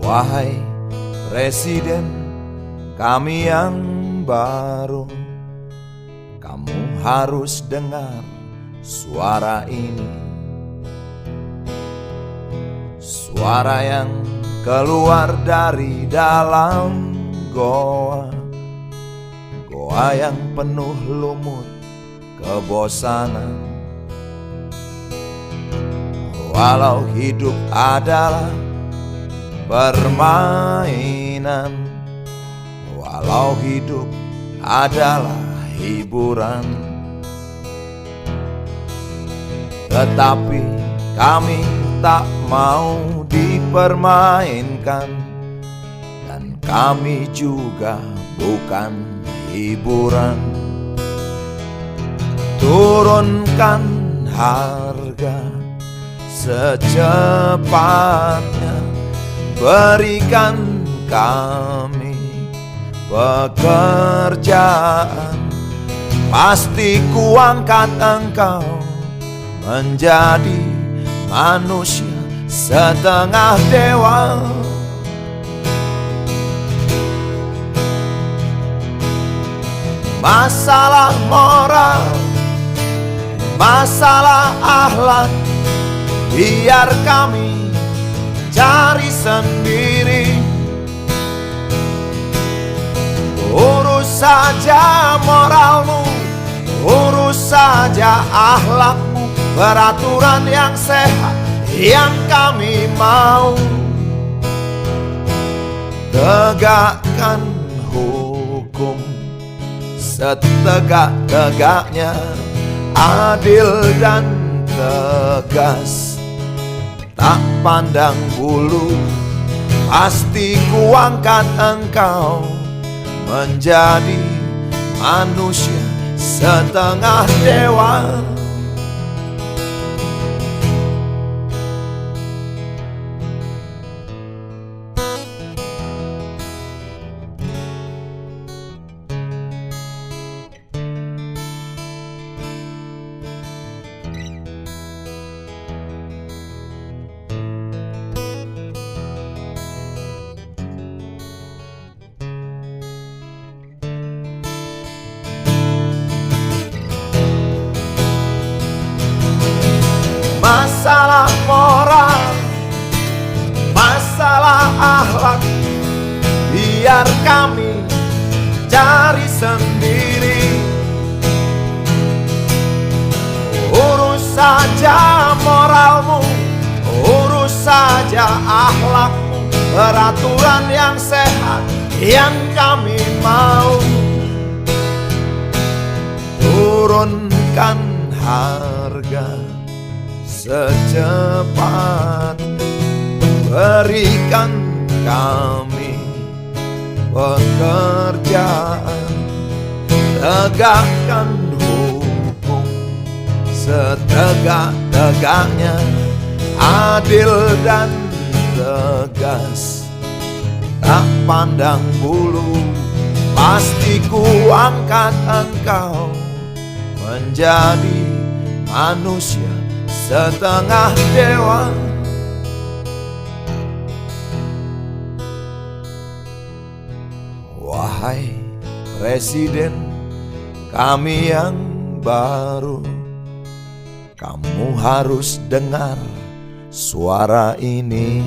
Wahai Presiden kami yang baru, kamu harus dengar suara ini. Suara yang keluar dari dalam goa, goa yang penuh lumut kebosanan. Walau hidup adalah permainan, walau hidup adalah hiburan, tetapi kami tak mau dipermainkan, dan kami juga bukan hiburan. Turunkan harga secepatnya, berikan kami pekerjaan. Pasti kuangkat engkau menjadi manusia setengah dewa. Masalah moral, masalah akhlak, biar kami cari sendiri. Urus saja moralmu, urus saja akhlakmu, peraturan yang sehat yang kami mau. Tegakkan hukum setegak-tegaknya, adil dan tegas, tak pandang bulu. Pasti kuangkat engkau menjadi manusia setengah dewa. Masalah moral, masalah akhlak, biar kami cari sendiri. Urus saja moralmu, urus saja akhlakmu, peraturan yang sehat yang kami mau. Turunkan harga secepat, berikan kami pekerjaan. Tegakkan hukum setegak-tegaknya, adil dan tegas, tak pandang bulu. Pasti kuangkat engkau menjadi manusia setengah dewa. Wahai Presiden kami yang baru, kamu harus dengar suara ini.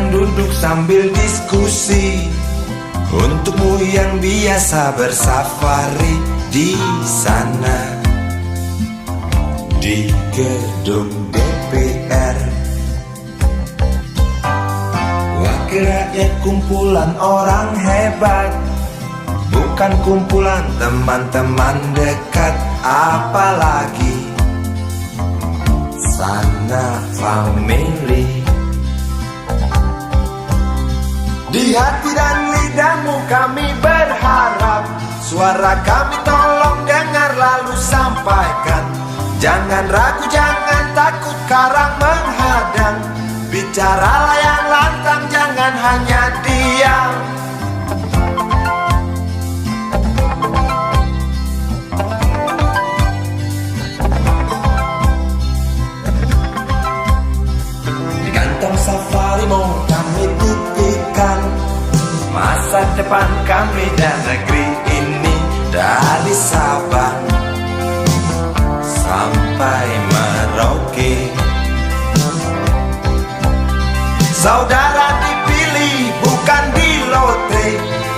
Duduk sambil diskusi, untukmu yang biasa bersafari di sana, di gedung DPR. Wakil rakyat kumpulan orang hebat, bukan kumpulan teman-teman dekat, apalagi sana family. Di hati dan lidahmu kami berharap, suara kami tolong dengar lalu sampaikan. Jangan ragu, jangan takut karang menghadang. Bicaralah yang lantang, jangan hanya diam. Di kantong safarimu kami titipkan masa depan kami dan negeri ini, dari Sabang sampai Merauke. Saudara dipilih bukan di lotre,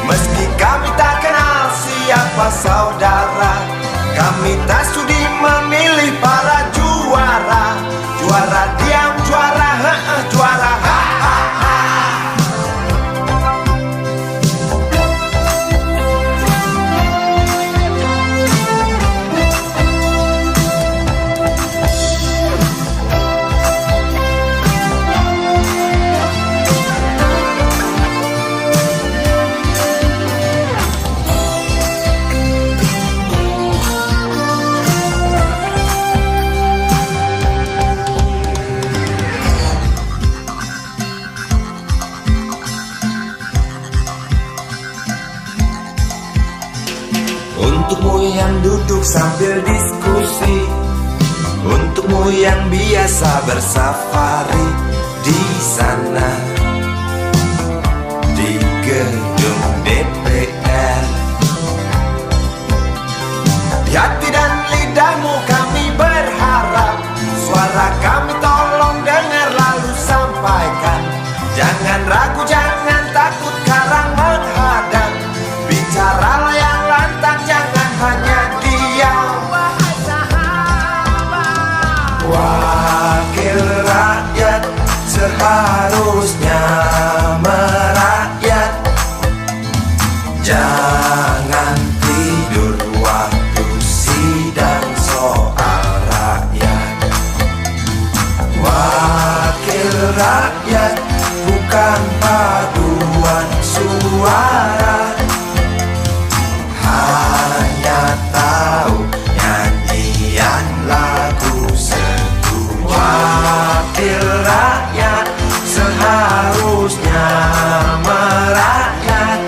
meski kami tak kenal siapa saudara. Kami tak sudi memilih para juara, juara diam, juara juara Untukmu yang duduk sambil diskusi, untukmu yang biasa bersafari di sana, di gedung DPR. Di hati dan lidahmu kami berharap, suara kami tolong dengar lalu sampaikan. Jangan ragu, jangan takut karang menghadang. Bicaralah yang lantang, jangan hanya diam. Wakil rakyat seharusnya merakyat. Jangan tidur waktu sidang soal rakyat. Wakil rakyat bukan paduan suara, hanya tahu nyanyian lagu setuju. Wakil rakyat seharusnya merakyat.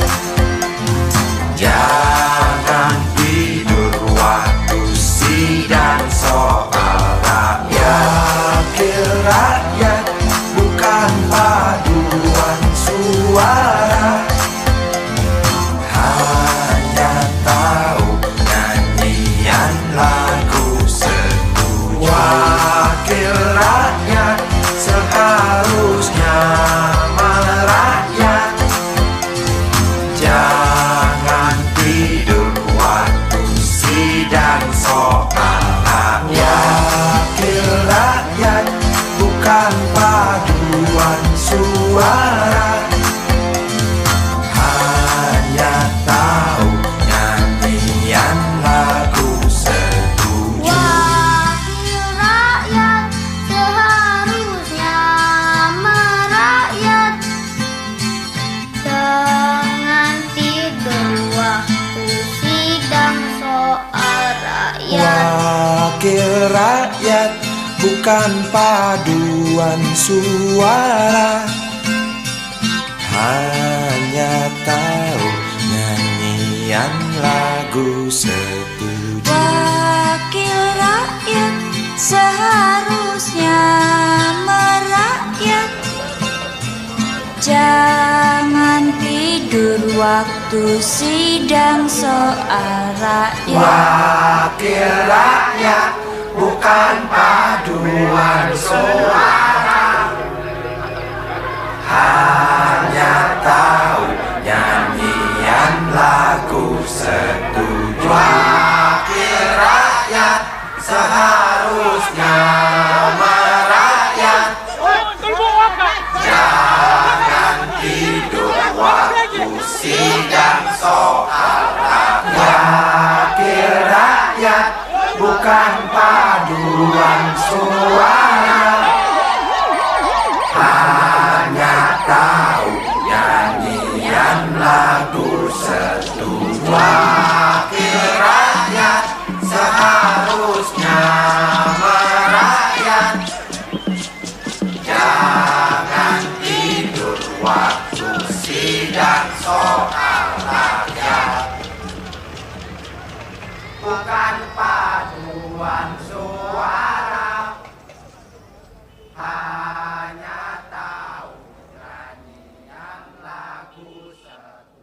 Jangan tidur waktu sidang soal rakyat. Wakil rakyat bukan paduan suara, hanya tahu nyanyian lagu setuju. Wakil rakyat seharusnya merakyat. Jangan tidur waktu sidang soal rakyat. Wakil rakyat bukan paduan suara, hanya tahu nyanyian lagu setuju. Wakil rakyat seharusnya merakyat. Jangan tidur waktu sidang soal rakyat. Wakil rakyat bukan paduan suara, hanya tahu nyanyian lagu setuju. Wakil rakyat seharusnya merakyat. Jangan tidur waktu sidang soal rakyat. Wakil rakyat bukan paduan suara, hanya tahu nyanyian lagu setuju. Wakil rakyat seharusnya merakyat. Jangan tidur waktu sidang soal rakyat. Wakil rakyat bukan paduan suara, hanya tahu nyanyi Wakil rakyat seharusnya merakyat. Jangan tidur waktu sidang soal rakyat. Bukan paduan suara, hanya tahu nyanyian lagu satu.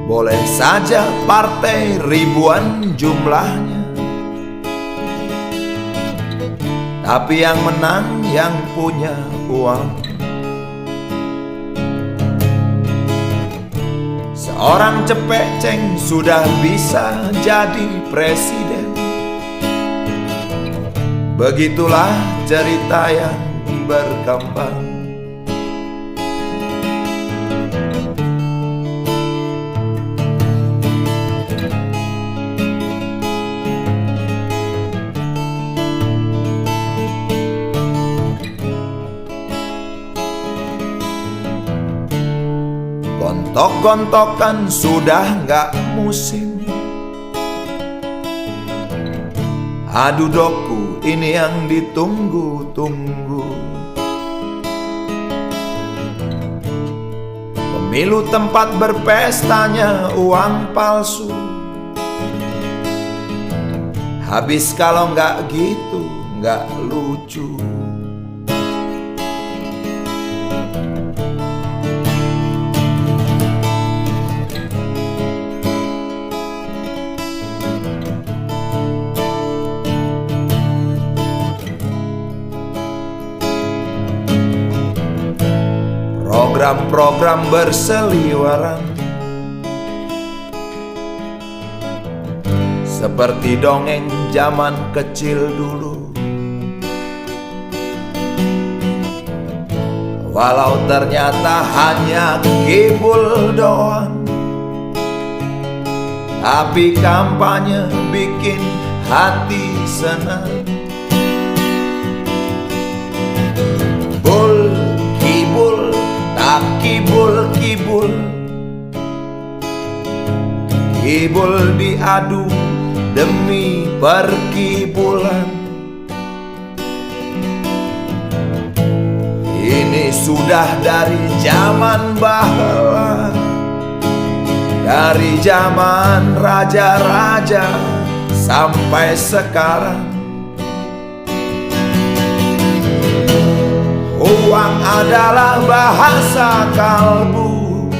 Boleh saja partai ribuan jumlahnya, tapi yang menang yang punya uang. Seorang cepeceng sudah bisa jadi presiden. Begitulah cerita yang berkembang. Gontok-gontokan sudah nggak musim. Adu doku ini yang ditunggu-tunggu. Pemilu tempat berpestanya uang palsu. Habis kalau nggak gitu nggak lucu. Program-program berseliweran seperti dongeng zaman kecil dulu. Walau ternyata hanya kibul doang, tapi kampanye bikin hati senang. Bul kibul tak kibul-kibul, kibul diadu demi perkibulan. Ini sudah dari zaman bahla, dari zaman raja-raja sampai sekarang. Uang adalah bahasa kalbu,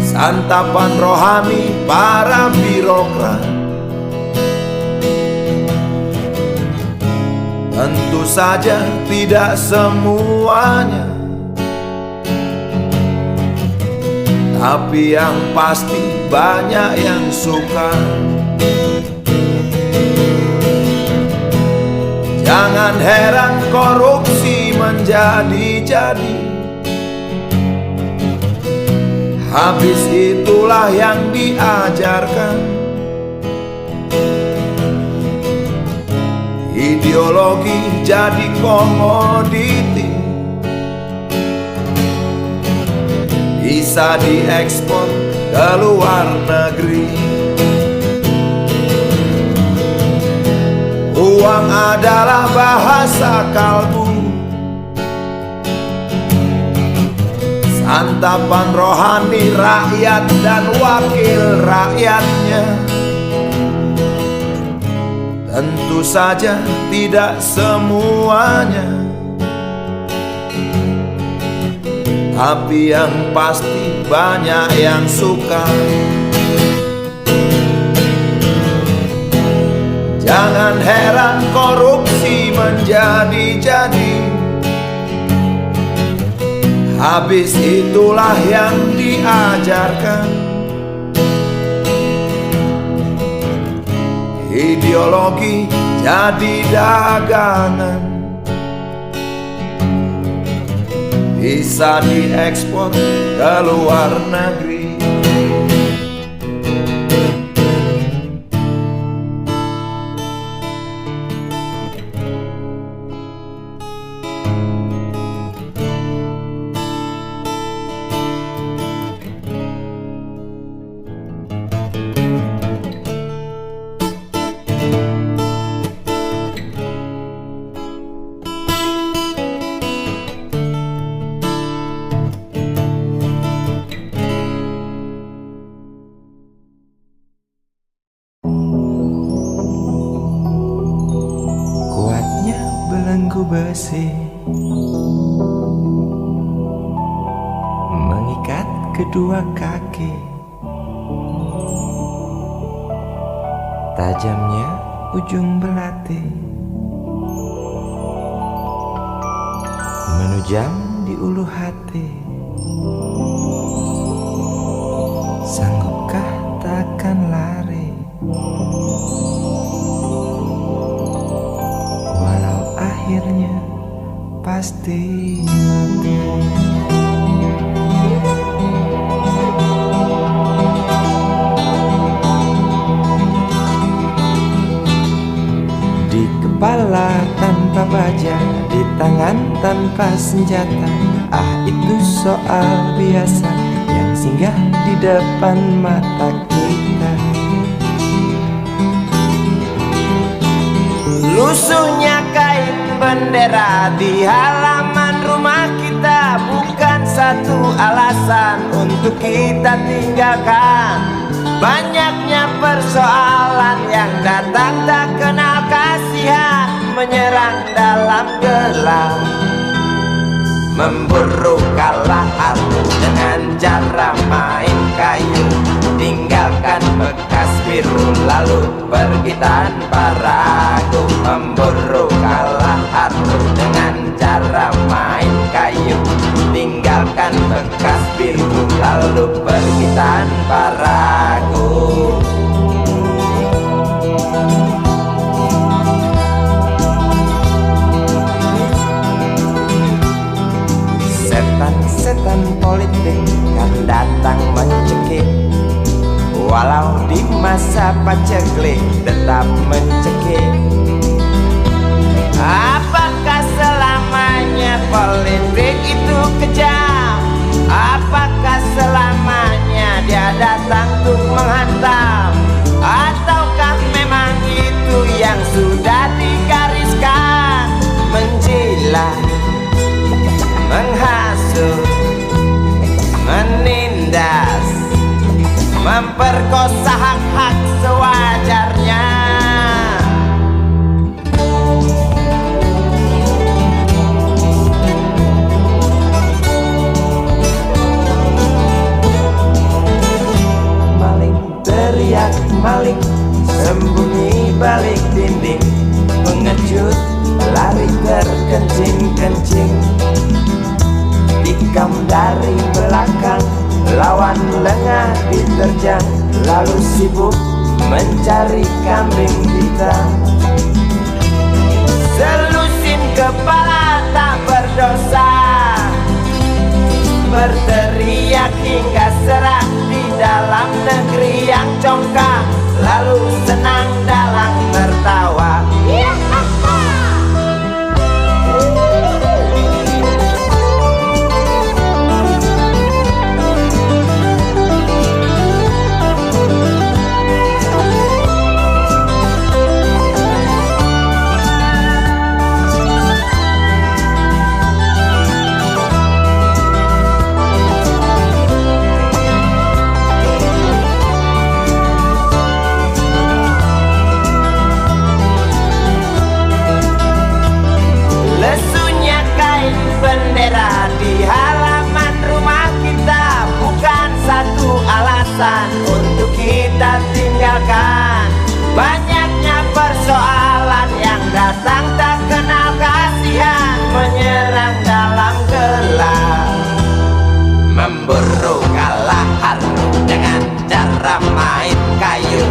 santapan rohani para birokrat. Tentu saja tidak semuanya, tapi yang pasti banyak yang suka. Jangan heran korupsi menjadi-jadi. Habis itulah yang diajarkan. Ideologi jadi komoditi, bisa diekspor ke luar negeri. Uang adalah bahasa kalbu, santapan rohani rakyat dan wakil rakyatnya. Tentu saja tidak semuanya, tapi yang pasti banyak yang suka. Jangan heran korupsi menjadi-jadi. habis itulah yang diajarkan. Ideologi jadi dagangan, bisa diekspor ke luar negeri. Belenggu besi mengikat kedua kaki, tajamnya ujung belati menujam di ulu hati. Sanggupkah takkan lari walau akhirnya pasti mati. Di kepala tanpa baja, di tangan tanpa senjata. Ah, itu soal biasa yang singgah di depan mata kita. Lusuhnya kain bendera di halaman rumah kita bukan satu alasan untuk kita tinggalkan. Banyaknya persoalan yang datang tak kenal kasihan, menyerang dalam gelap, memburu kalah aku dengan cara main kayu. Tinggalkan bekas biru lalu pergi tanpa ragu, memburu kalah aku dengan cara main kayu. Tinggalkan bekas biru lalu pergi tanpa ragu. Setan-setan politik kan datang mencekik, walau di masa paceklik tetap mencekik. Apakah selamanya politik itu kejam? Apakah selamanya dia datang untuk menghantam? Ataukah memang itu yang sudah digariskan? Menjilat, menghasut, menindas, memperkosa hak-hak sewajarnya. Maling teriak maling, sembunyi balik dinding, pengecut lari terkencing-kencing, tikam dari belakang, lawan lengah diterjang, lalu sibuk mencari kambing hitam. Selusin kepala tak berdosa, berteriak hingga serak di dalam negeri yang congkak, lalu senang dalam tertawa. memburu kalahar dengan cara main kayu.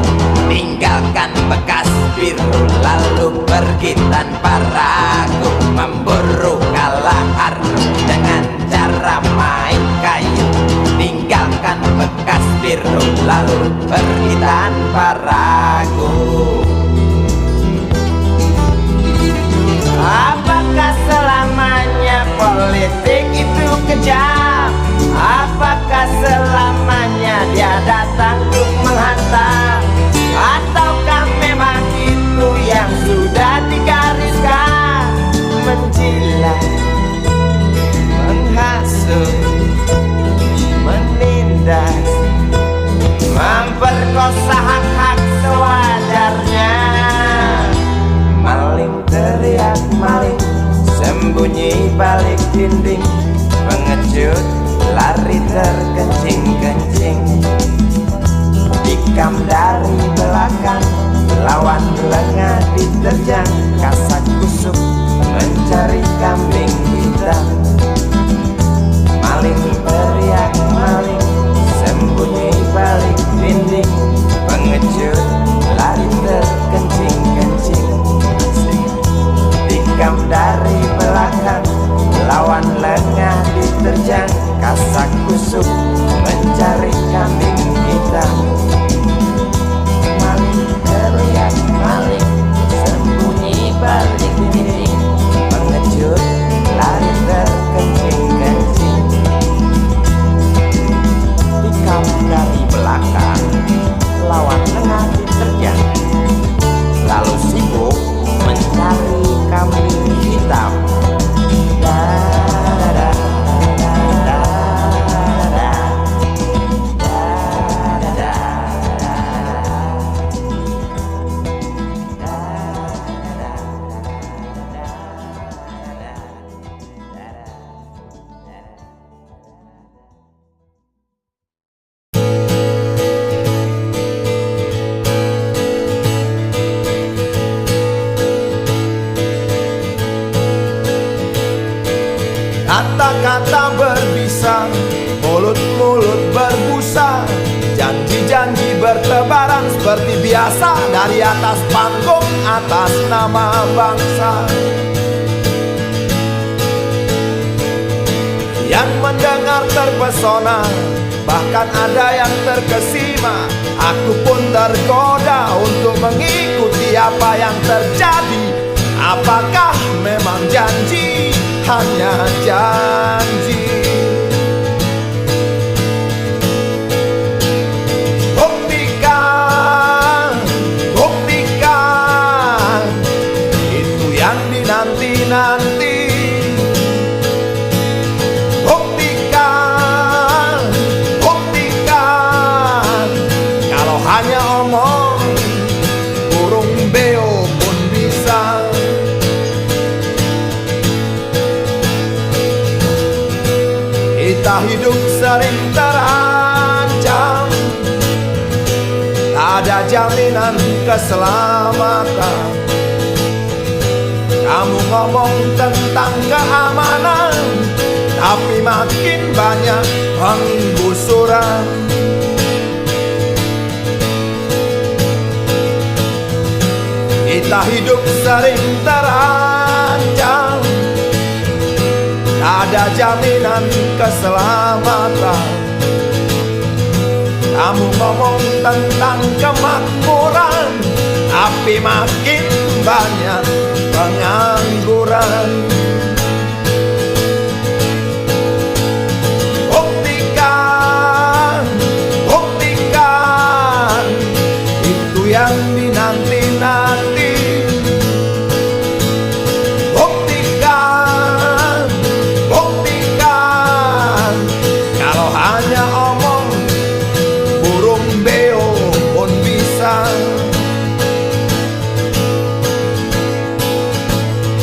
Tinggalkan bekas biru lalu pergi tanpa ragu. Memburu kalahar dengan cara main kayu. Tinggalkan bekas biru lalu pergi tanpa ragu. Apakah selamanya politik itu kejam? Apakah selamanya dia datang untuk menghantam? Ataukah memang itu yang sudah digariskan? Menjilat, menghasut, menindas, memperkosa hak-hak sewajarnya. Maling teriak maling, sembunyi balik dinding. Pengecut lari terkencing-kencing. Tikam dari belakang, lawan lengah diterjang. Kasak kusuk mencari kambing hitam. Maling teriak maling, sembunyi balik dinding. Pengecut lari terkencing-kencing. Tikam dari belakang, lawan lengah diterjang. Kasak kusuk mencari kambing hitam. Maling teriak maling, sembunyi balik dinding. Pengecut lari terkencing-kencing. Tikam dari belakang, lawan lengah diterjang. Lalu sibuk mencari kambing hitam. Kata-kata berbisa, mulut-mulut berbusa. Janji-janji bertebaran seperti biasa dari atas panggung, atas nama bangsa. Yang mendengar terpesona, bahkan ada yang terkesima. Aku pun tergoda untuk mengikuti apa yang terjadi. Apakah memang janji? Hanya janji. Buktikan, buktikan, itu yang dinanti-nanti. Buktikan, buktikan, kalau hanya omong, burung beo pun bisa. Kita hidup sering terancam, tak ada jaminan keselamatan. Kamu ngomong tentang keamanan, tapi makin banyak penggusuran. Kita hidup sering terancam, tak ada jaminan keselamatan. Kamu ngomong tentang kemakmuran, tapi makin banyak pengangguran. Buktikan, buktikan, itu yang dinanti-nanti.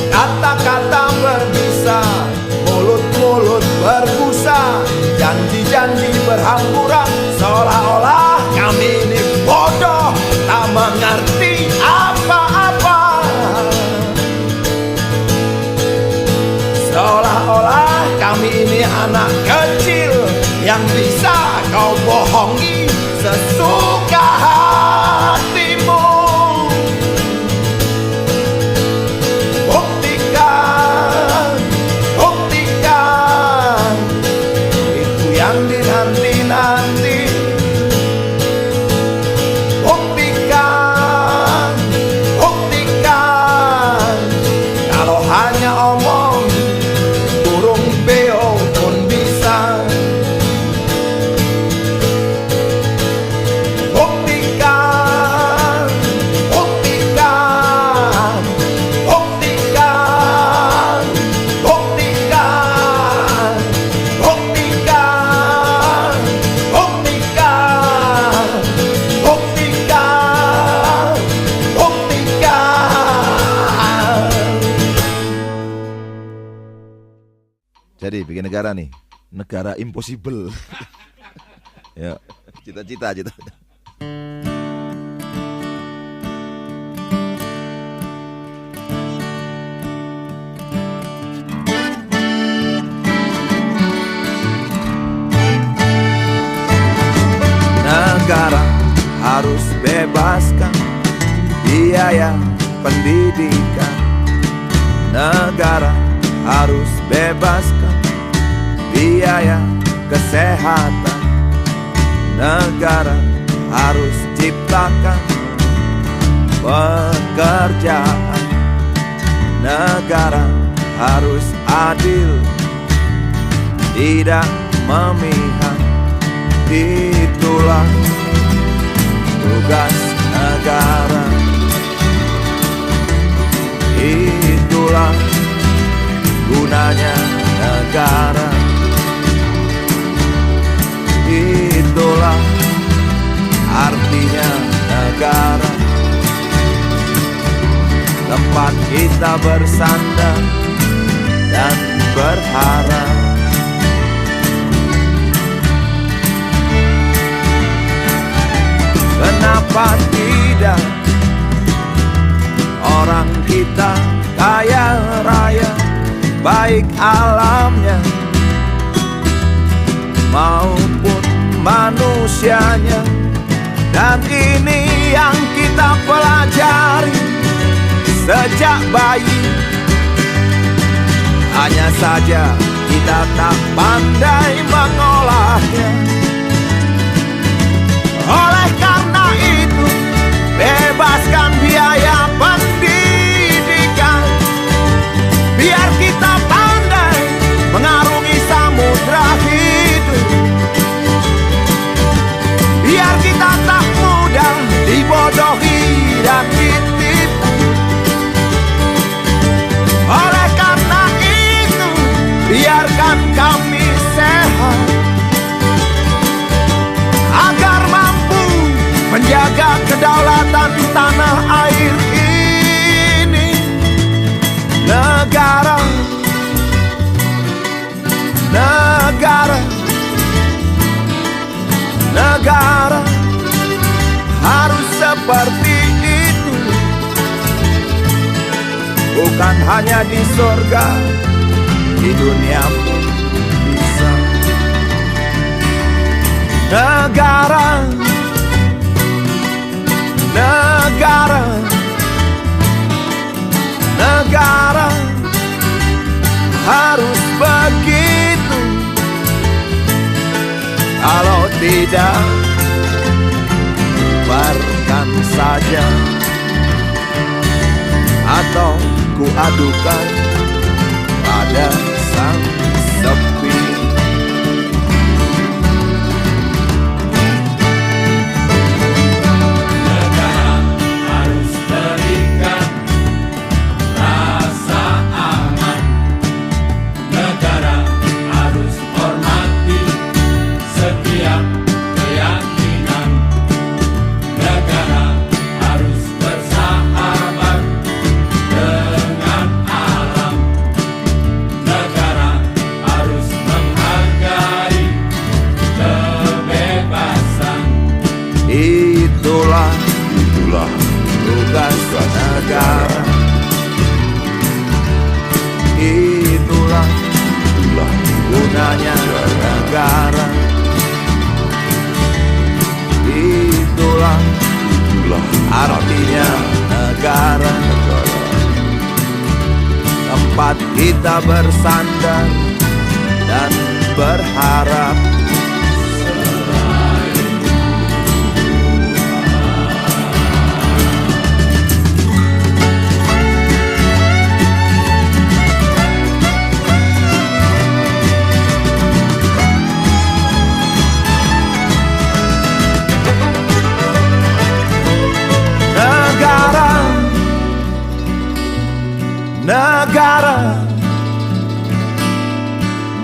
Kata-kata berbisa, mulut-mulut berbusa. Janji-janji berhamburan, seolah-olah kami ini bodoh, tak mengerti apa-apa. Seolah-olah kami ini anak kecil yang yang bisa kau bohongi sesuka hatimu. Buktikan, buktikan itu yang dinanti-nanti. Buktikan, buktikan kalau hanya omong burung beo pun bisa. Buktikan, buktikan, buktikan, buktikan, buktikan, buktikan, buktikan, buktikan. Jadi bikin negara nih, negara impossible. Ya, cita-cita. Negara harus bebaskan biaya pendidikan. Negara harus bebaskan biaya kesehatan. Negara harus ciptakan pekerjaan. Negara harus adil, tidak memihak. Itulah tugas negara. Itulah gunanya negara. Itulah artinya negara. Tempat kita bersandar dan berharap. Kenapa tidak orang kita kaya raya, baik alamnya maupun manusianya. Dan ini yang kita pelajari sejak bayi. Hanya saja kita tak pandai mengolahnya. Oleh karena itu, bebaskan biaya pendidikan, biar kita pandai mengarungi samudra hidup. Biar kita tak mudah dibodohi dan ditipu. Oleh karena itu, biarkan kami sehat, agar mampu menjaga kedaulatan tanah air ini. Negara, negara, negara harus seperti itu. Bukan hanya di surga, di dunia pun bisa. Negara, negara, negara harus begitu. Kalau tidak, biarkan saja, atau ku adukan pada sang sepi. Itulah tugas negara. Itulah gunanya negara. artinya negara, tempat kita bersandar dan berharap.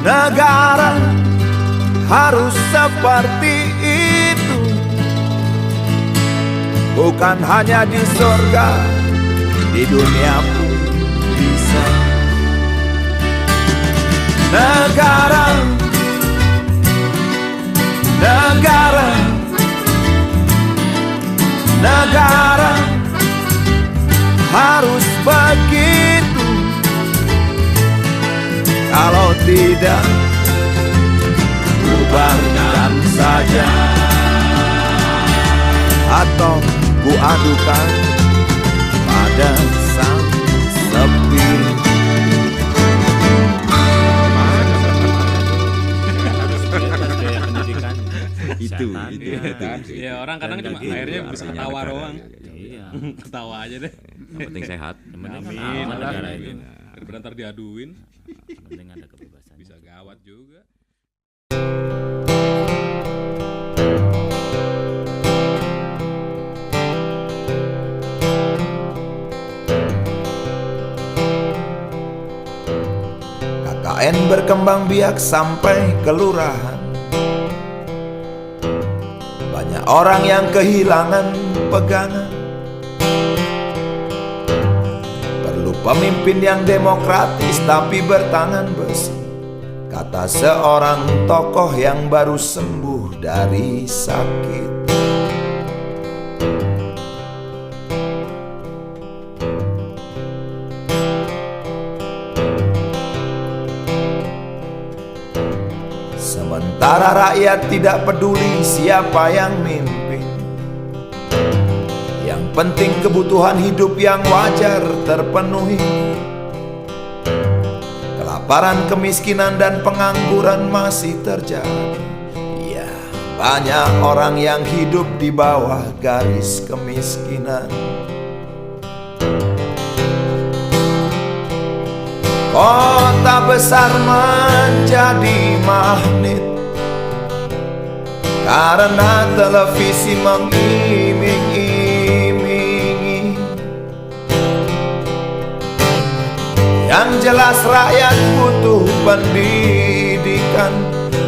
Negara harus seperti itu, bukan hanya di surga, di dunia pun bisa. Negara harus begitu. Kalau tidak, bubarkan saja atau ku adukan pada sang sepi. Itu. Ya orang kadang cuma akhirnya bisa ketawa doang. Iya. Ketawa aja deh. Yang penting sehat. Yang penting Amin. aman negara ini. Daripada ntar diaduin, Yang penting ada kebebasan. bisa gawat juga. KKN berkembang biak sampai kelurahan. Banyak orang yang kehilangan pegangan. Perlu pemimpin yang demokratis tapi bertangan besi, kata seorang tokoh yang baru sembuh dari sakit. Sementara rakyat tidak peduli siapa yang mimpin, yang penting kebutuhan hidup yang wajar terpenuhi. Kelaparan, kemiskinan, dan pengangguran masih terjadi. Ya, banyak orang yang hidup di bawah garis kemiskinan. Kota besar menjadi magnet karena televisi mengiming-imingi. Yang jelas rakyat butuh pendidikan,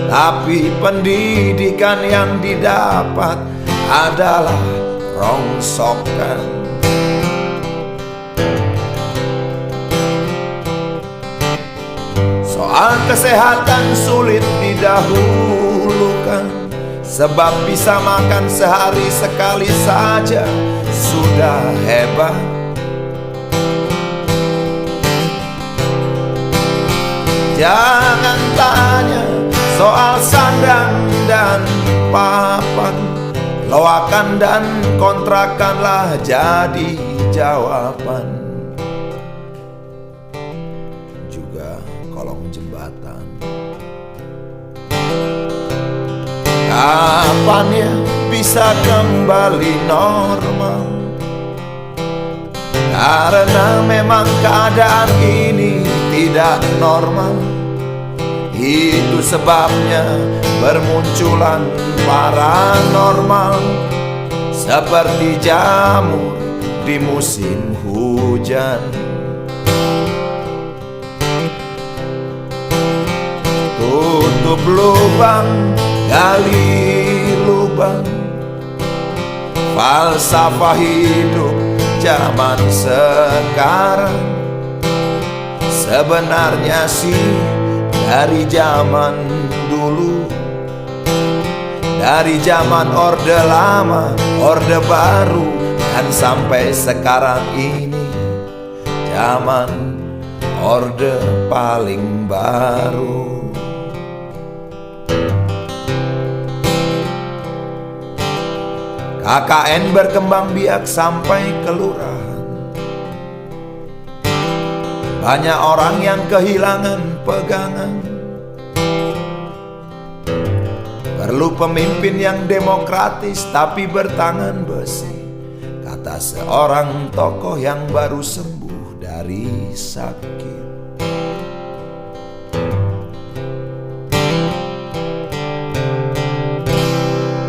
tapi pendidikan yang didapat adalah rongsokan. Soal kesehatan sulit didahulukan, sebab bisa makan sehari sekali saja sudah hebat. Jangan tanya soal sandang dan papan, loakan dan kontrakanlah jadi jawaban. Juga kolong jembatan. Kapan ya bisa kembali normal? Karena memang keadaan ini tidak normal. Itu sebabnya bermunculan paranormal, seperti jamur di musim hujan. Tutup lubang, gali lubang, falsafah hidup zaman sekarang. Sebenarnya sih dari zaman dulu, dari zaman Orde Lama, Orde Baru, dan sampai sekarang ini zaman Orde paling baru. KKN berkembang biak sampai kelurahan. Banyak orang yang kehilangan pegangan. Perlu pemimpin yang demokratis tapi bertangan besi, kata seorang tokoh yang baru sembuh dari sakit.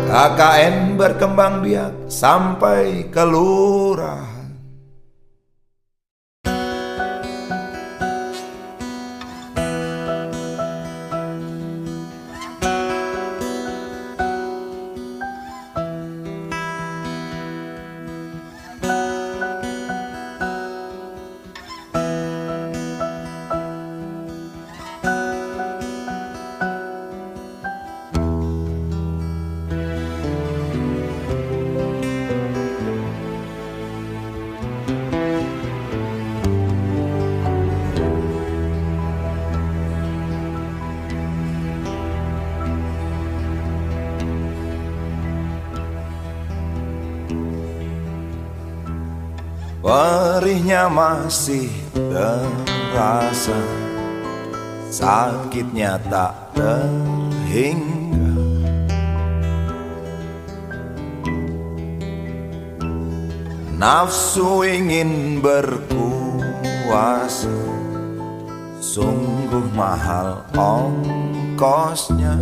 KKN berkembang biak sampai kelurahan. Perihnya masih terasa, sakitnya tak terhingga. Nafsu ingin berkuasa, sungguh mahal ongkosnya.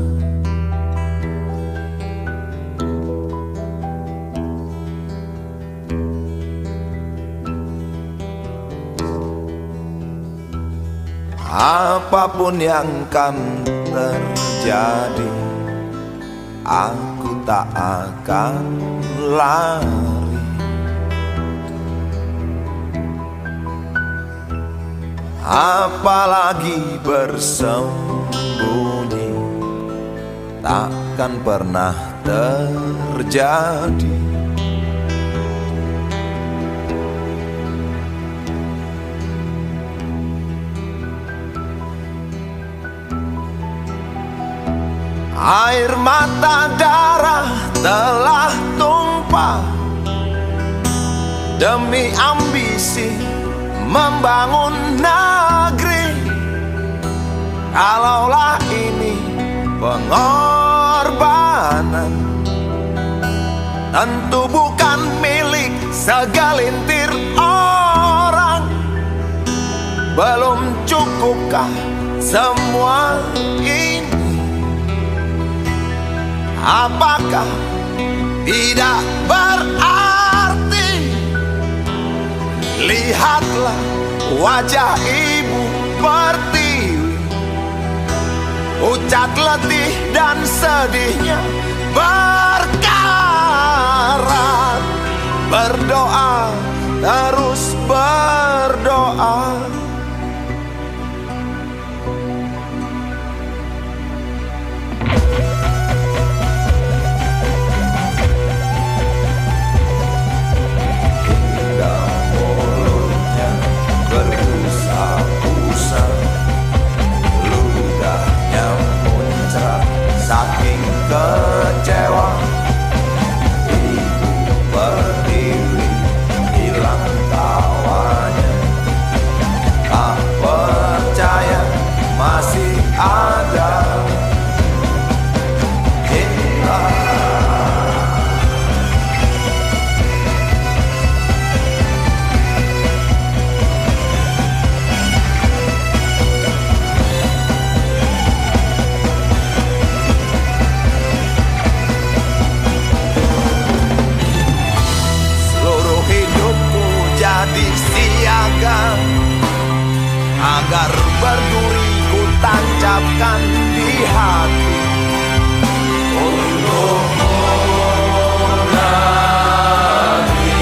Apapun yang kan terjadi, aku tak akan lari. Apalagi bersembunyi, takkan pernah terjadi. Air mata darah telah tumpah demi ambisi membangun negeri. Kalaulah ini pengorbanan, tentu bukan milik segelintir orang. Belum cukupkah semua ini? Apakah tidak berarti? Lihatlah wajah Ibu Pertiwi, ucat letih dan sedihnya berkarat. Berdoa, terus berdoa. Saking kecewa, Ibu Pertiwi hilang tawanya. Tak percaya masih ada cinta. Jadi siaga agar berduri ku tancapkan di hati untukmu negeri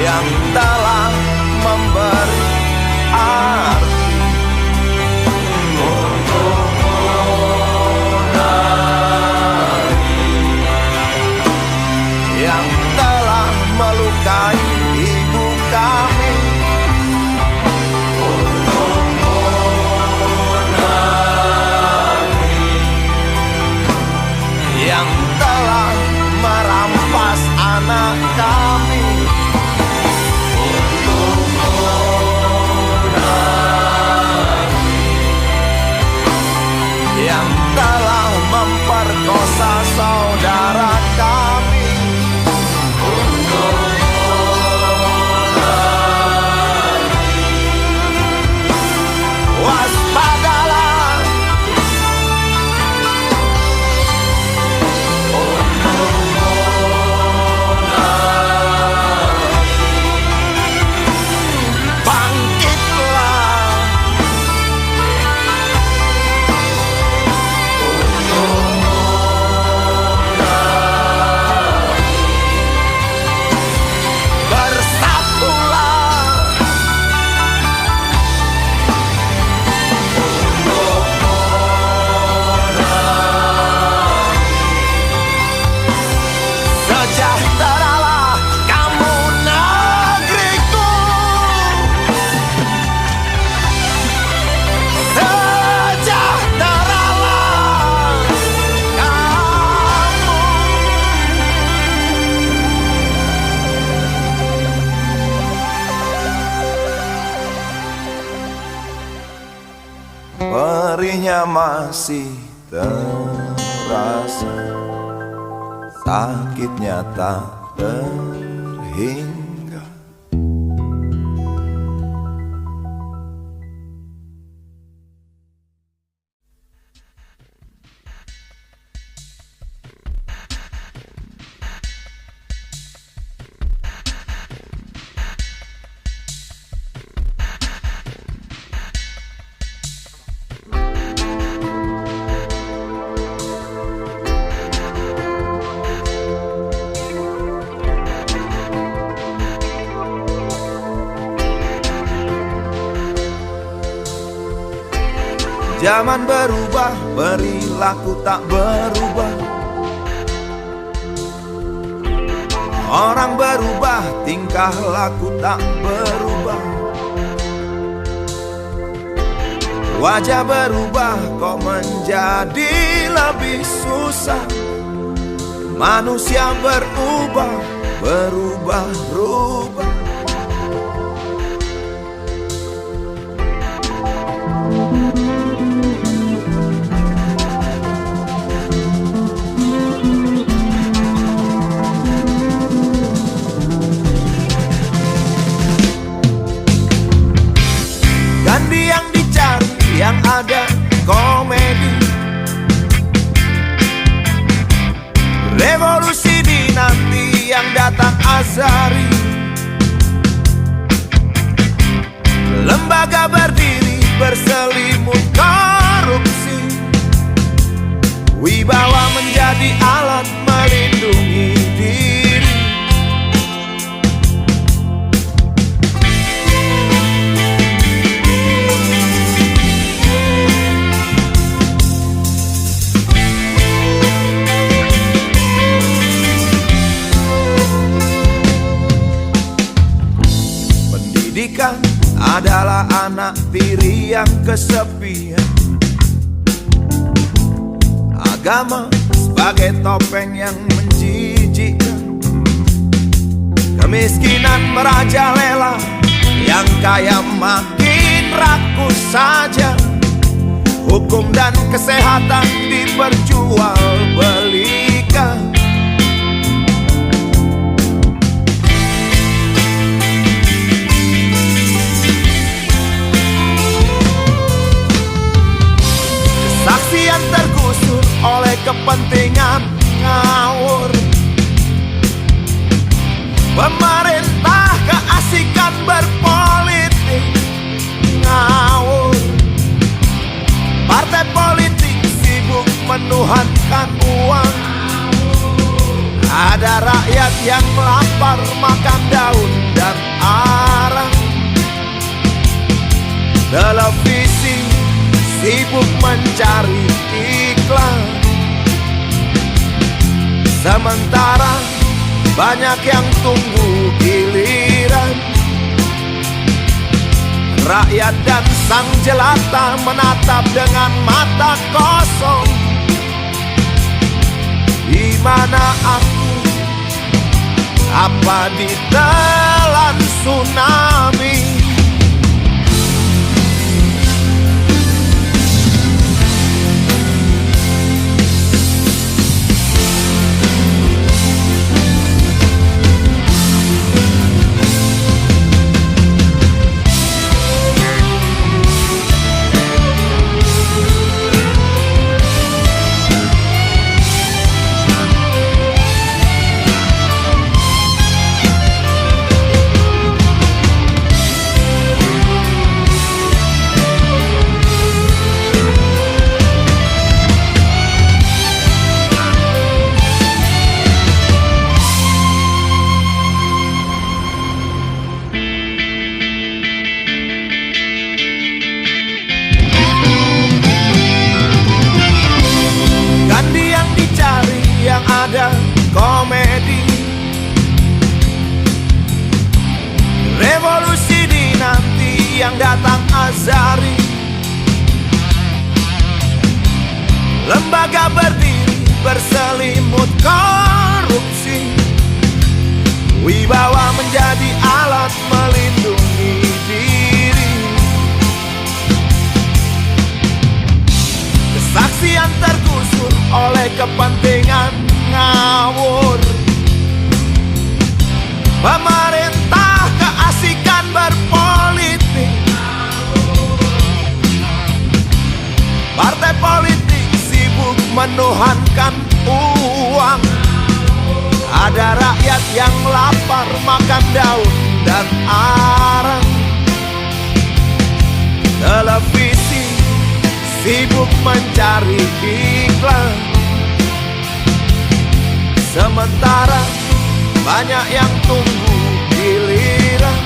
yang telah memberi arti. Untukmu negeri yang telah melukai ibu kami. Untukmu negeri Nyerinya masih terasa, sakitnya tak terhingga. Zaman berubah, perilaku tak berubah. Orang berubah, tingkah laku tak berubah. Wajah berubah, kok menjadi lebih susah. Manusia berubah, berubah-ubah. Gandhi yang dicari, yang ada komedi. Revolusi dinanti, yang datang azari. Lembaga berdiri, berselimut korupsi. Wibawa menjadi alat melindungi diri. Pendidikan adalah anak tiri yang kesepian. Agama sebagai topeng yang menjijikkan. Kemiskinan merajalela, yang kaya makin rakus saja. Hukum dan kesehatan diperjualbelikan. Kesaksian tergusur oleh kepentingan ngawur. Pemerintah keasikan berpolitik ngawur. Partai politik sibuk menuhankan uang. Ada rakyat yang lapar makan daun dan arang. Televisi sibuk mencari iklan. Sementara banyak yang tunggu giliran. Rakyat dan sang jelata menatap dengan mata kosong. Di mana aku? Apa ditelan tsunami? Ada komedi. Revolusi dinanti, yang datang azari. Lembaga berdiri, berselimut korupsi. Wibawa menjadi alat melindungi diri. kasihan tergusur oleh kepentingan ngawur. Pemerintah keasikan berpolitik, partai politik sibuk menuhankan uang. Ada rakyat yang lapar makan daun dan arang. Televisi sibuk mencari iklan, sementara banyak yang tunggu giliran.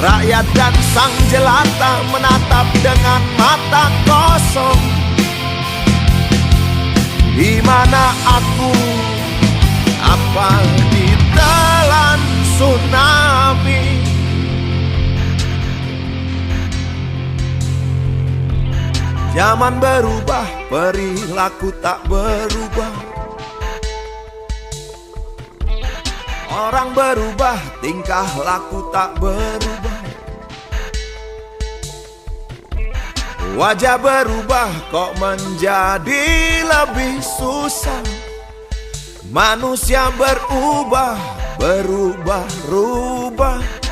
Rakyat dan sang jelata menatap dengan mata kosong. Di mana aku? Apa ditelan tsunami? Zaman berubah, perilaku tak berubah. Orang berubah, tingkah laku tak berubah. Wajah berubah, kok menjadi lebih susah. Manusia berubah, berubah-rubah.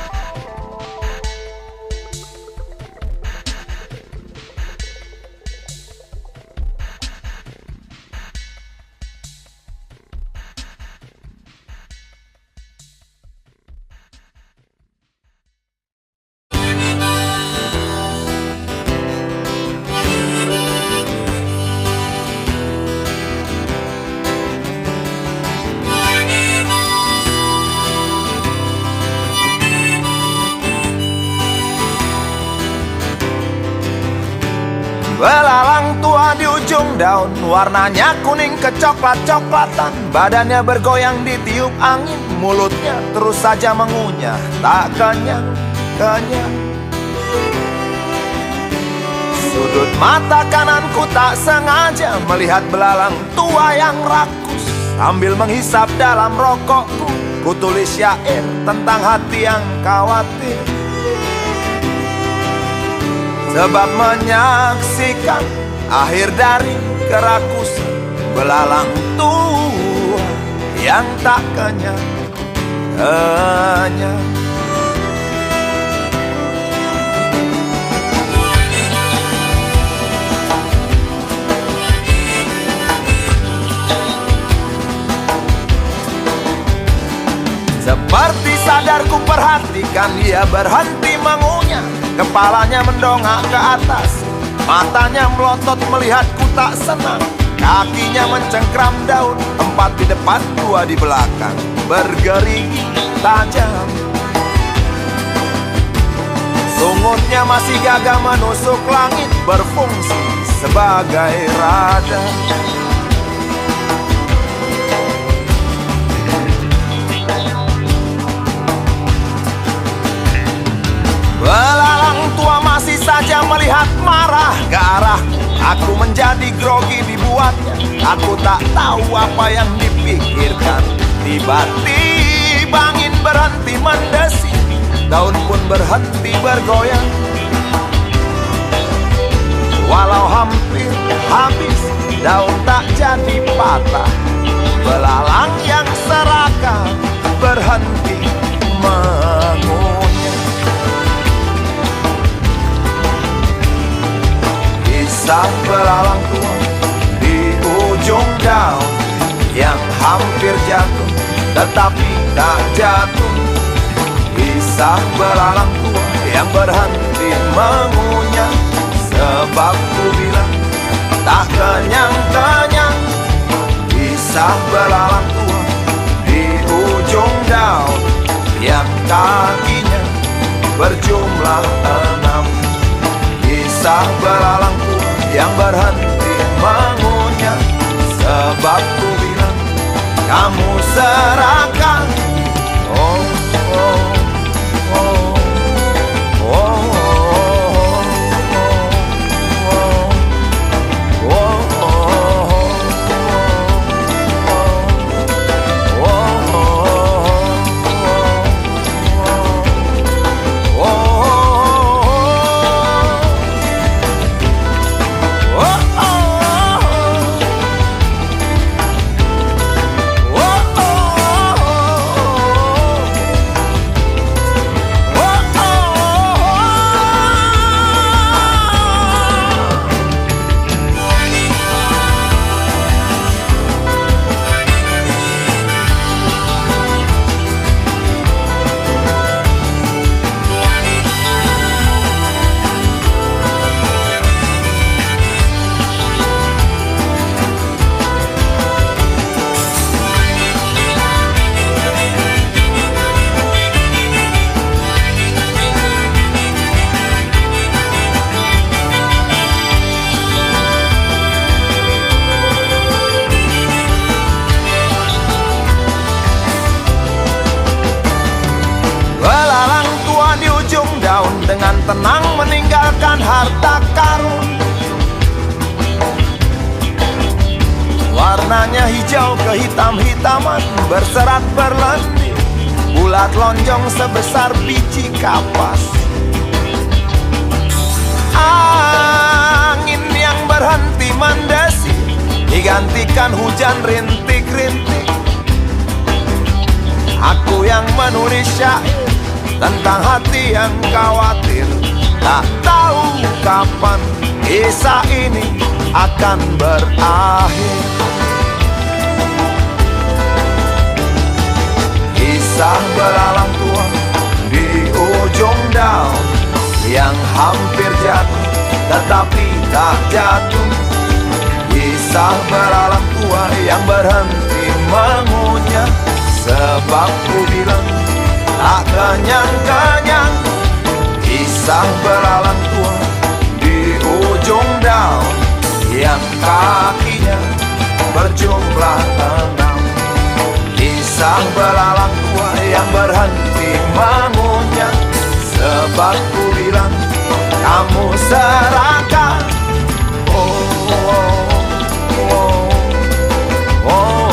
Belalang tua di ujung daun, warnanya kuning kecoklat-coklatan. Badannya bergoyang ditiup angin, mulutnya terus saja mengunyah, tak kenyang-kenyang. Sudut mata kananku tak sengaja melihat belalang tua yang rakus. Sambil menghisap dalam rokokku, ku tulis syair tentang hati yang khawatir. Sebab menyaksikan akhir dari kerakusan belalang tua yang tak kenyang-kenyang. Seperti sadar ku perhatikan dia berhenti mengunyah. Kepalanya mendongak ke atas, matanya melotot melihatku tak senang. Kakinya mencengkram daun, 4 di depan 2 di belakang, bergerigi tajam. Sungutnya masih gagah menusuk langit, berfungsi sebagai radar. Belalang tua masih saja melihat marah ke arahku. Aku menjadi grogi dibuatnya. Aku tak tahu apa yang dipikirkan. Tiba-tiba angin berhenti mendesing, daun pun berhenti bergoyang. Walau hampir habis, daun tak jadi patah. Belalang yang serakah berhenti mengunyah. Kisah belalang tua di ujung daun yang hampir jatuh tetapi tak jatuh. Kisah belalang tua yang berhenti mengunyah. Sebab ku bilang tak kenyang-kenyang. Kisah belalang tua di ujung daun yang kakinya berjumlah 6. Kisah belalang tua yang berhenti mengunyah. Sebab ku bilang kamu serakah. Oh, oh, oh, oh, dengan tenang meninggalkan harta karun. Warnanya hijau kehitam-hitaman, berserat berlendir, bulat lonjong sebesar biji kapas. Angin yang berhenti mendesir digantikan hujan rintik-rintik. Aku yang menulis syair tentang hati yang khawatir, tak tahu kapan kisah ini akan berakhir. Kisah belalang tua di ujung daun yang hampir jatuh tetapi tak jatuh. Kisah belalang tua yang berhenti mengunyah sebab ku bilang tak kenyang-kenyang. Kisah belalang tua di ujung daun yang kakinya berjumlah 6. Kisah belalang tua yang berhenti mengunyah sebab ku bilang kamu serakah. Oh, oh, oh, oh, oh.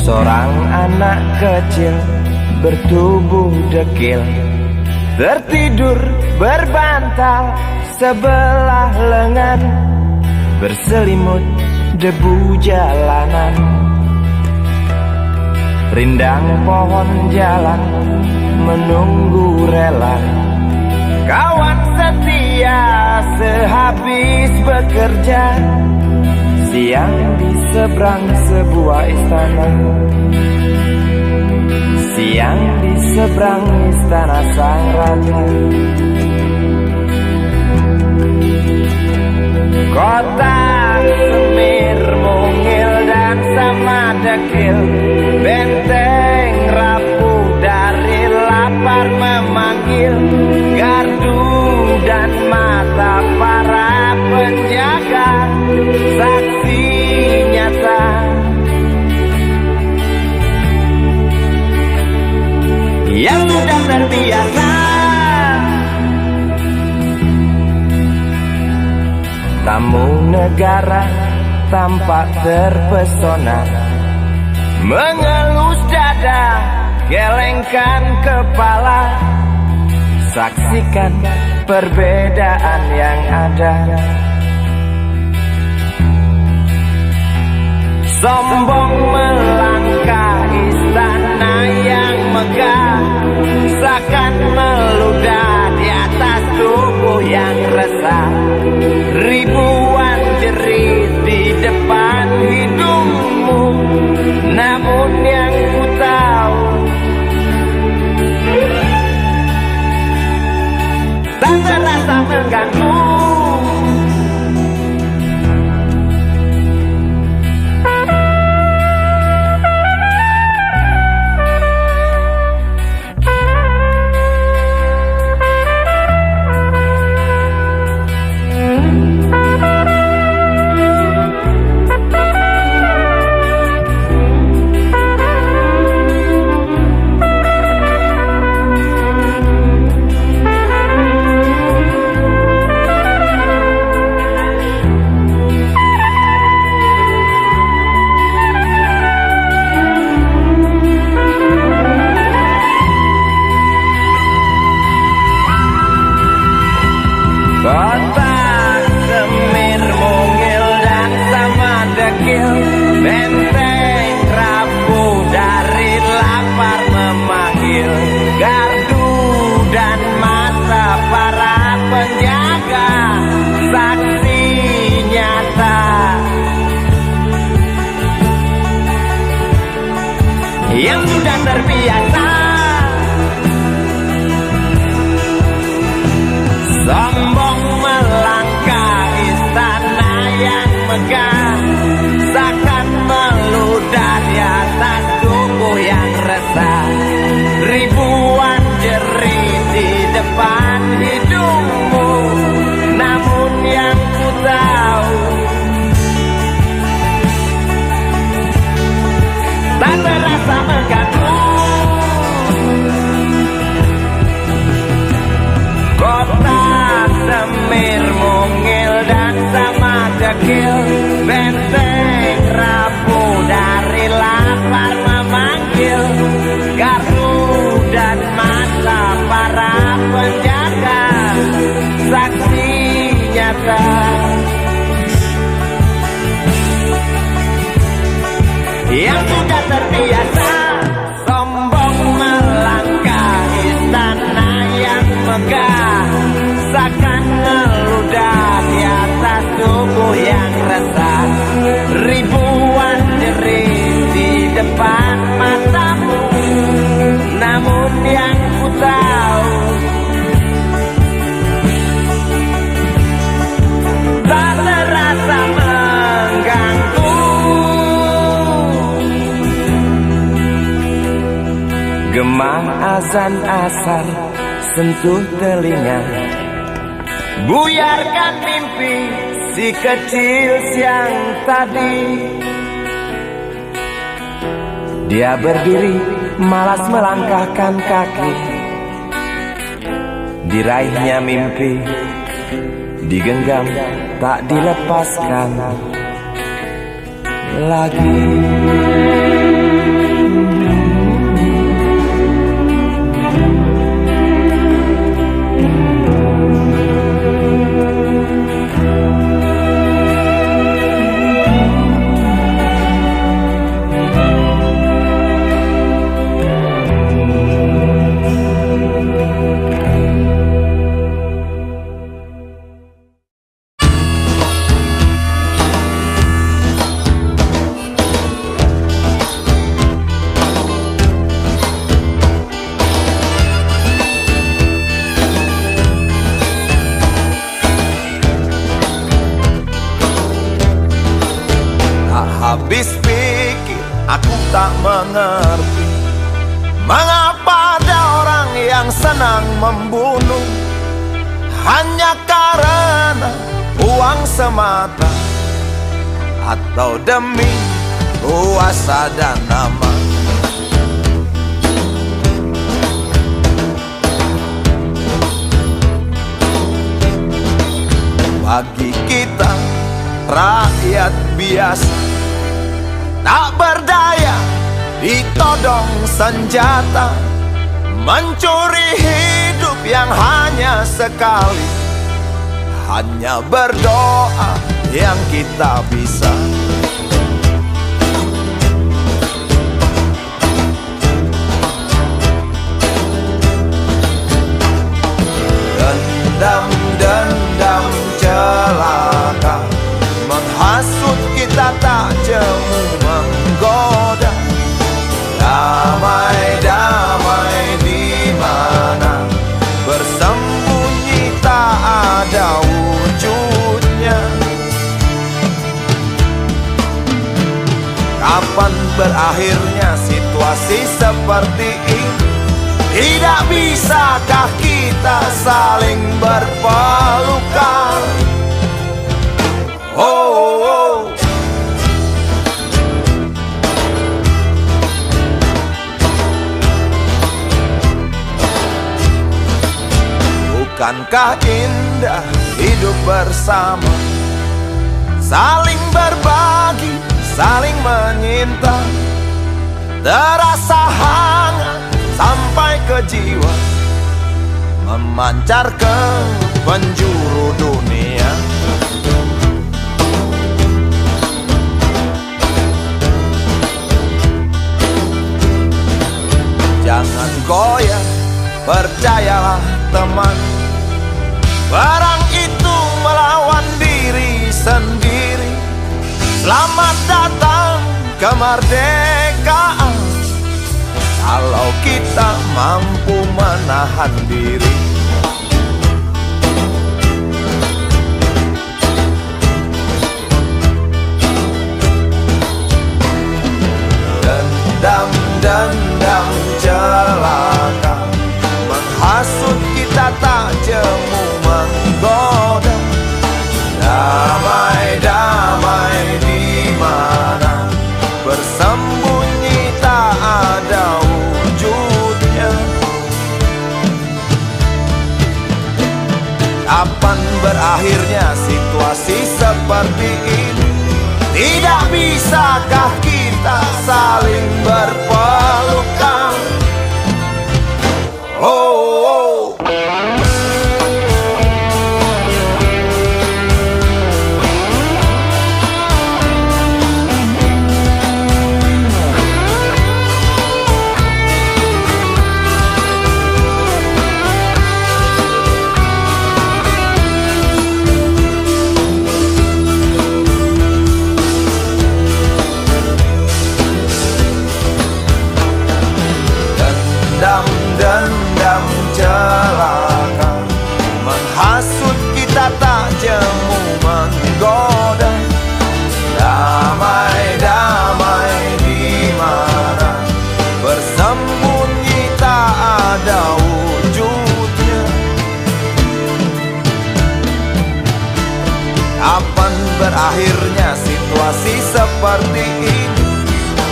Seorang anak kecil bertubuh dekil tertidur berbantal sebelah lengan, berselimut debu jalanan. Rindang pohon jalan menunggu rela, kawan setia sehabis bekerja. Siang di seberang sebuah istana, siang di seberang istana sang raja. Kota semir mungil dan sama dekil, benteng rapuh dari lapar memanggil. Gardu dan mata para penjaga, saksi nyata. Yang sudah terbiasa tamu negara tampak terpesona, mengelus dada, gelengkan kepala, saksikan perbedaan yang ada. Sombong melangkah istana yang megah, seakan meludah di atas tubuh yang resah. Ribuan jerit di depan hidungmu, namun yang ku tahu tak terasa mengganggu. yang sudah terbiasa sombong melangkah istana yang megah, seakan meludah di atas tubuh yang resah. Ribuan jerit di depan hidungmu, namun yang ku tahu tak terasa mengganggu. Kota Semir mungil dan sama dekil, benteng rapuh dari lapar memanggil. Gardu dan mata para penjaga, saksi nyata yang sudah terbiasa sombong melangkah istana yang megah, seakan ngeludah di atas tubuh yang resah. Ribuan jerit di depan matamu, namun yang ku tahu tak terasa mengganggu. Gema azan asar sentuh telinga, buyarkan mimpi si kecil siang tadi. Dia berdiri malas melangkahkan kaki, diraihnya mimpi digenggam tak dilepaskan lagi. Habis pikir aku tak mengerti mengapa ada orang yang senang membunuh hanya karena uang semata, atau demi kuasa dan nama. Bagi kita rakyat biasa tak berdaya, ditodong senjata, mencuri hidup yang hanya sekali. Hanya berdoa yang kita bisa. Dendam celaka menghasut kita, tak jemu menggoda. Damai di mana bersembunyi tak ada wujudnya. Kapan berakhirnya situasi seperti ini? Tidak bisakah kita saling berpelukan? Oh. Bukankah indah hidup bersama, saling berbagi, saling menyinta, terasa hangat sampai ke jiwa, memancar ke penjuru dunia. Jangan goyah, percayalah teman, perang itu melawan diri sendiri. Selamat datang kemerdekaan, kalau kita mampu menahan diri. Dendam celaka menghasut kita tak jemu menggoda. Damai di mana bersembunyi tak ada wujudnya. Kapan berakhirnya situasi seperti ini? Tidak bisakah kita saling berpelukan? Oh. Dendam celaka menghasut kita tak jemu menggoda. Damai di mana bersembunyi tak ada wujudnya. Kapan berakhirnya situasi seperti ini?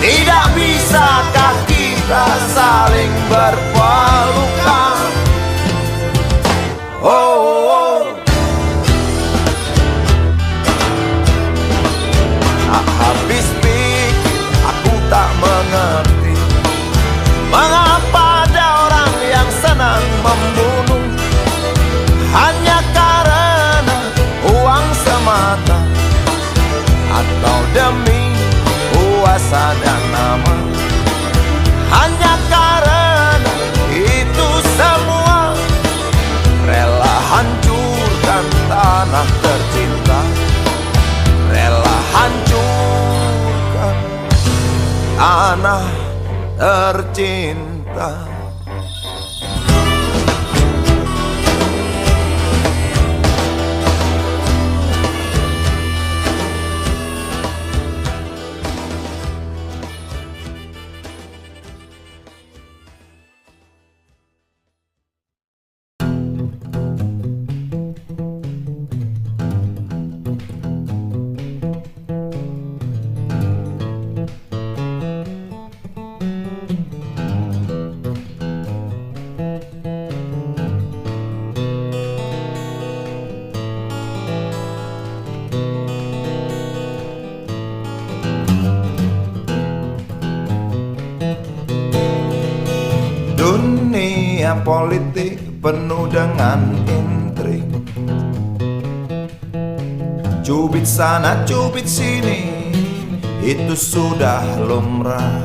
Tidak bisakah kita saling berpelukan? Oh. Tak habis pikir, aku tak mengerti mengapa ada orang yang senang membunuh hanya karena uang semata, atau demi kuasa dan nama. Hanya karena itu semua rela hancurkan tanah tercinta, rela hancurkan tanah tercinta. Dunia politik penuh dengan intrik, cubit sana cubit sini, itu sudah lumrah.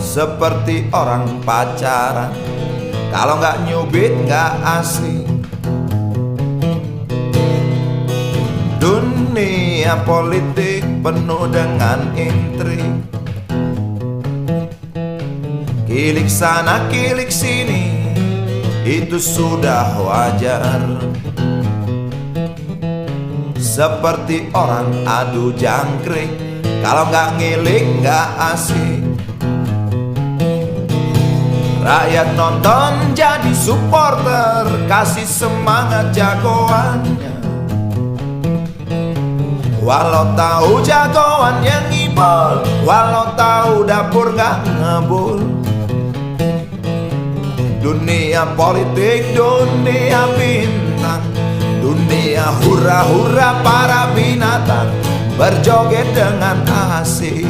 Seperti orang pacaran, kalau nggak nyubit nggak asik. Dunia politik penuh dengan intrik, kilik sana kilik sini, itu sudah wajar. Seperti orang adu jangkrik, kalau nggak ngilik nggak asik. Rakyat nonton jadi supporter, kasih semangat jagoannya, walau tahu jagoan yang ngibol, walau tahu dapur nggak ngebul. Dunia politik, dunia bintang, dunia hura-hura para binatang berjoget dengan asik.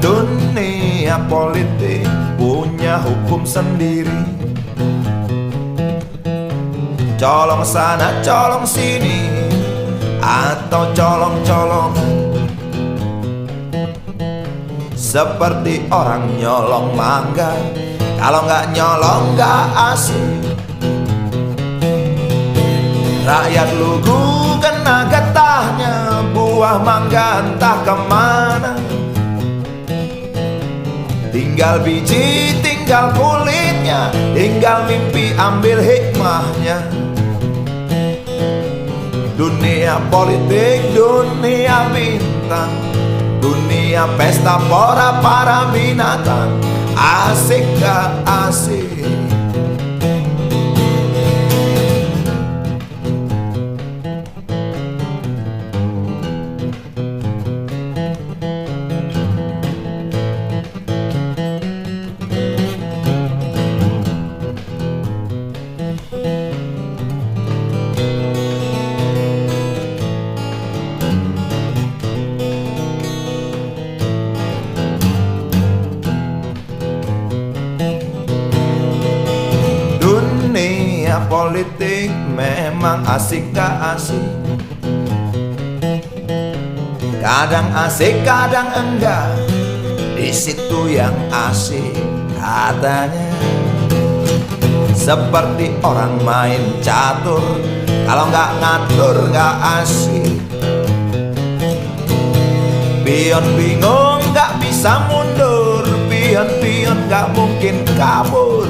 Dunia politik punya hukum sendiri, colong sana colong sini, atau colong-colongan. Seperti orang nyolong mangga, kalau nggak nyolong nggak asik. Rakyat lugu kena getahnya, buah mangga entah kemana. Tinggal biji, tinggal kulitnya, tinggal mimpi ambil hikmahnya. Dunia politik, dunia bintang, dunia pesta pora para binatang. Asik gak asik? Dunia politik memang asik gak asik? Kadang asik, kadang enggak. Di situ yang asik katanya. Seperti orang main catur, kalau nggak ngatur nggak asik. Pion bingung nggak bisa mundur, pion-pion nggak mungkin kabur.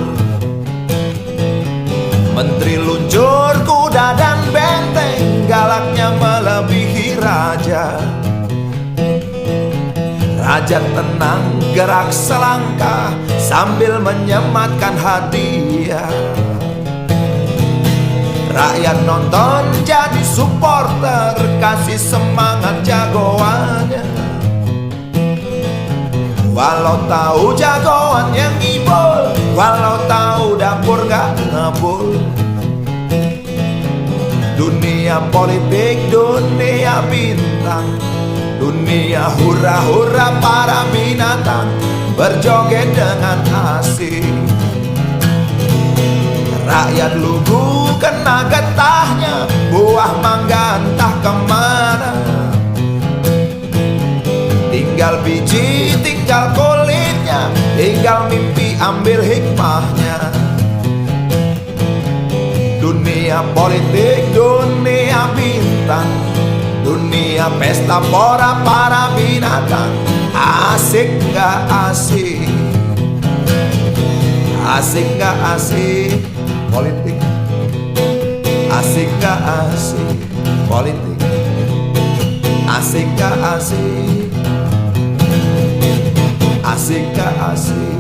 Menteri luncur kuda dan benteng, galaknya melebihi raja. Raja tenang gerak selangkah sambil menyematkan hadiah. Rakyat nonton jadi supporter, kasih semangat jagoannya. Walau tahu jagoan yang ibul, walau tahu dapur gak ngebul. Dunia politik, dunia bintang, dunia hura-hura para binatang, berjoget dengan asik. Rakyat lugu kena getahnya, buah mangga entah kemana. Tinggal biji, tinggal kulitnya, tinggal mimpi ambil hikmahnya. Dunia politik, dunia bintang, dunia pesta pora para binatang. Asik gak asik? Asik gak asik? Politik. Asik gak asik? Politik. Asik gak asik? Asik gak asik?